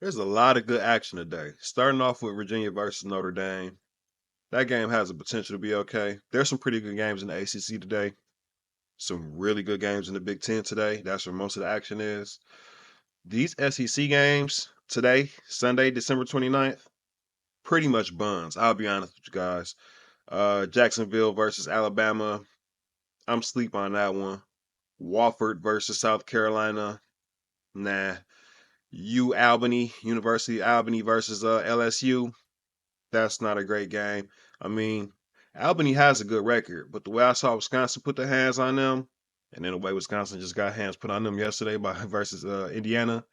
There's a lot of good action today. Starting off with Virginia versus Notre Dame. That game has the potential to be okay. There's some pretty good games in the ACC today. Some really good games in the Big Ten today. That's where most of the action is. These SEC games today, Sunday, December 29th, pretty much buns. I'll be honest with you guys. Jacksonville versus Alabama. I'm sleep on that one. Wofford versus South Carolina. Nah. University of Albany versus LSU. That's not a great game. I mean, Albany has a good record, but the way I saw Wisconsin put their hands on them, and then the way Wisconsin just got hands put on them yesterday by versus Indiana,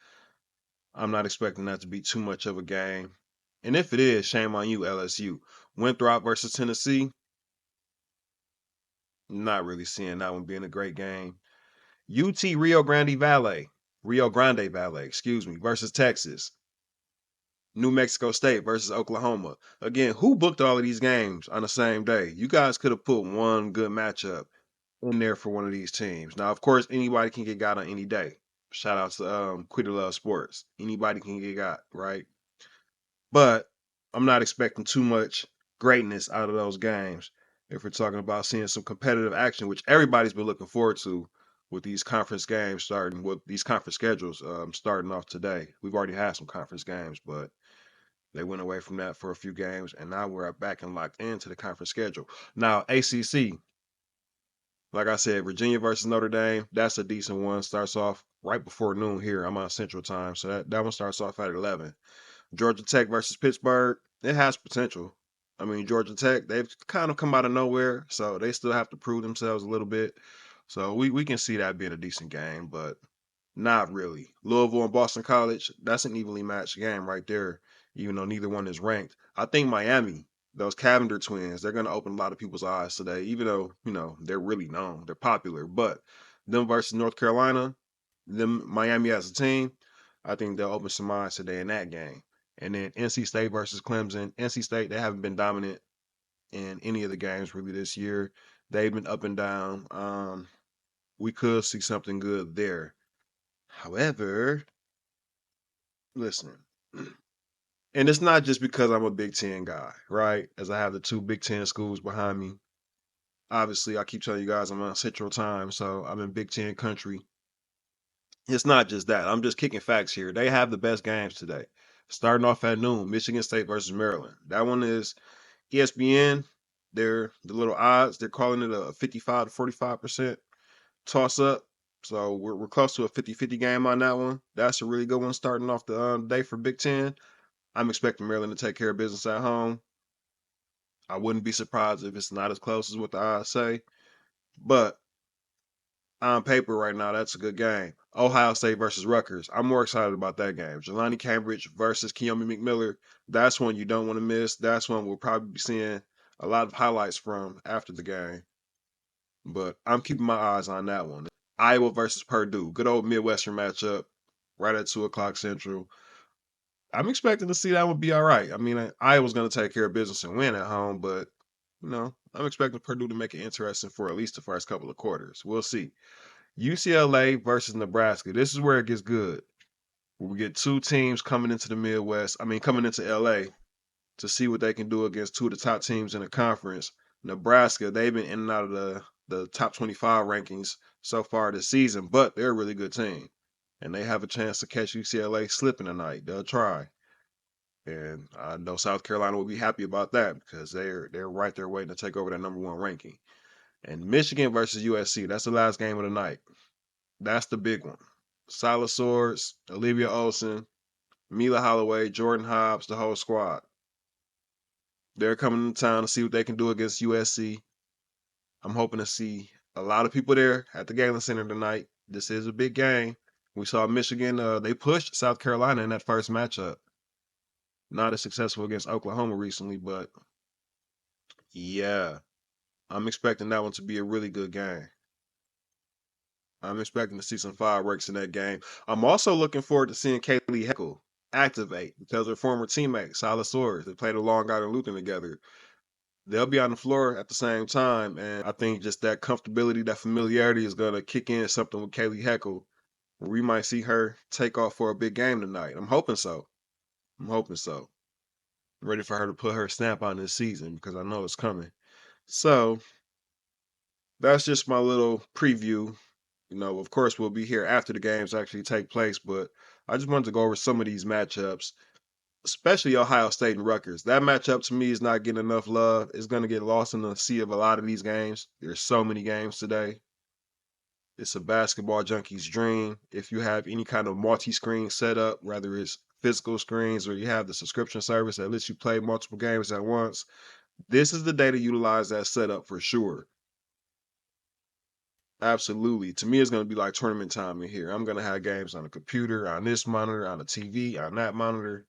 I'm not expecting that to be too much of a game. And if it is, shame on you, LSU. Winthrop versus Tennessee, not really seeing that one being a great game. UT Rio Grande Valley, excuse me, versus Texas. New Mexico State versus Oklahoma. Again, who booked all of these games on the same day? You guys could have put one good matchup in there for one of these teams. Now, of course, anybody can get got on any day. Shout out to Quita Love Sports. Anybody can get got, right? But I'm not expecting too much greatness out of those games. If we're talking about seeing some competitive action, which everybody's been looking forward to with these conference games starting, with these conference schedules starting off today. We've already had some conference games, but they went away from that for a few games, and now we're back and locked into the conference schedule. Now, ACC, like I said, Virginia versus Notre Dame, that's a decent one. Starts off right before noon here. I'm on Central Time, so that one starts off at 11. Georgia Tech versus Pittsburgh, it has potential. I mean, Georgia Tech, they've kind of come out of nowhere, so they still have to prove themselves a little bit. So we can see that being a decent game, but not really. Louisville and Boston College, that's an evenly matched game right there, even though neither one is ranked. I think Miami, those Cavender twins, they're going to open a lot of people's eyes today, even though, they're really known, they're popular. But them versus North Carolina, them Miami as a team, I think they'll open some eyes today in that game. And then NC State versus Clemson. NC State, they haven't been dominant in any of the games really this year. They've been up and down. We could see something good there. However, listen, and it's not just because I'm a Big Ten guy, right? As I have the two Big Ten schools behind me. Obviously, I keep telling you guys I'm on Central Time, so I'm in Big Ten country. It's not just that. I'm just kicking facts here. They have the best games today. Starting off at noon, Michigan State versus Maryland. That one is ESPN. They're the little odds. They're calling it a 55 to 45% toss up. So we're close to a 50-50 game on that one. That's a really good one starting off the day for Big Ten. I'm expecting Maryland to take care of business at home. I wouldn't be surprised if it's not as close as what the odds say. But on paper right now, that's a good game. Ohio State versus Rutgers. I'm more excited about that game. Jeloni Cambridge versus Kiyomi McMiller. That's one you don't want to miss. That's one we'll probably be seeing a lot of highlights from after the game. But I'm keeping my eyes on that one. Iowa versus Purdue. Good old Midwestern matchup. Right at 2 o'clock Central. I'm expecting to see that one be all right. I mean, Iowa's going to take care of business and win at home, but I'm expecting Purdue to make it interesting for at least the first couple of quarters. We'll see. UCLA versus Nebraska. This is where it gets good. We get two teams coming into the Midwest. I mean, coming into LA to see what they can do against two of the top teams in the conference. Nebraska, they've been in and out of the top 25 rankings so far this season, but they're a really good team. And they have a chance to catch UCLA slipping tonight. They'll try. And I know South Carolina will be happy about that because they're right there waiting to take over that number one ranking. And Michigan versus USC, that's the last game of the night. That's the big one. Solid Swords, Olivia Olson, Mila Holloway, Jordan Hobbs, the whole squad. They're coming to town to see what they can do against USC. I'm hoping to see a lot of people there at the Galen Center tonight. This is a big game. We saw Michigan, they pushed South Carolina in that first matchup. Not as successful against Oklahoma recently, but yeah, I'm expecting that one to be a really good game. I'm expecting to see some fireworks in that game. I'm also looking forward to seeing Kaylee Heckle activate because her former teammate, Silas Swords, they played a Long Island Lutheran together. They'll be on the floor at the same time, and I think just that comfortability, that familiarity is going to kick in something with Kaylee Heckle. We might see her take off for a big game tonight. I'm hoping so. I'm hoping so. I'm ready for her to put her stamp on this season because I know it's coming. So that's just my little preview. Of course, we'll be here after the games actually take place, but I just wanted to go over some of these matchups, especially Ohio State and Rutgers. That matchup to me is not getting enough love. It's going to get lost in the sea of a lot of these games. There's so many games today. It's a basketball junkie's dream. If you have any kind of multi-screen setup, whether it's physical screens or you have the subscription service that lets you play multiple games at once, this is the day to utilize that setup for sure. Absolutely. To me, it's going to be like tournament time in here. I'm going to have games on the computer, on this monitor, on the TV, on that monitor.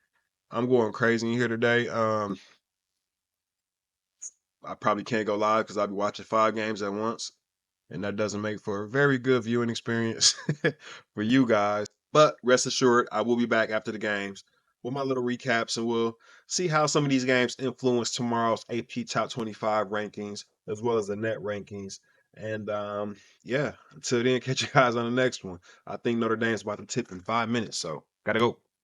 I'm going crazy in here today. I probably can't go live because I'll be watching 5 games at once, and that doesn't make for a very good viewing experience for you guys. But rest assured, I will be back after the games with my little recaps, and we'll see how some of these games influence tomorrow's AP Top 25 rankings as well as the net rankings. And yeah, until then, catch you guys on the next one. I think Notre Dame's about to tip in 5 minutes, so gotta go.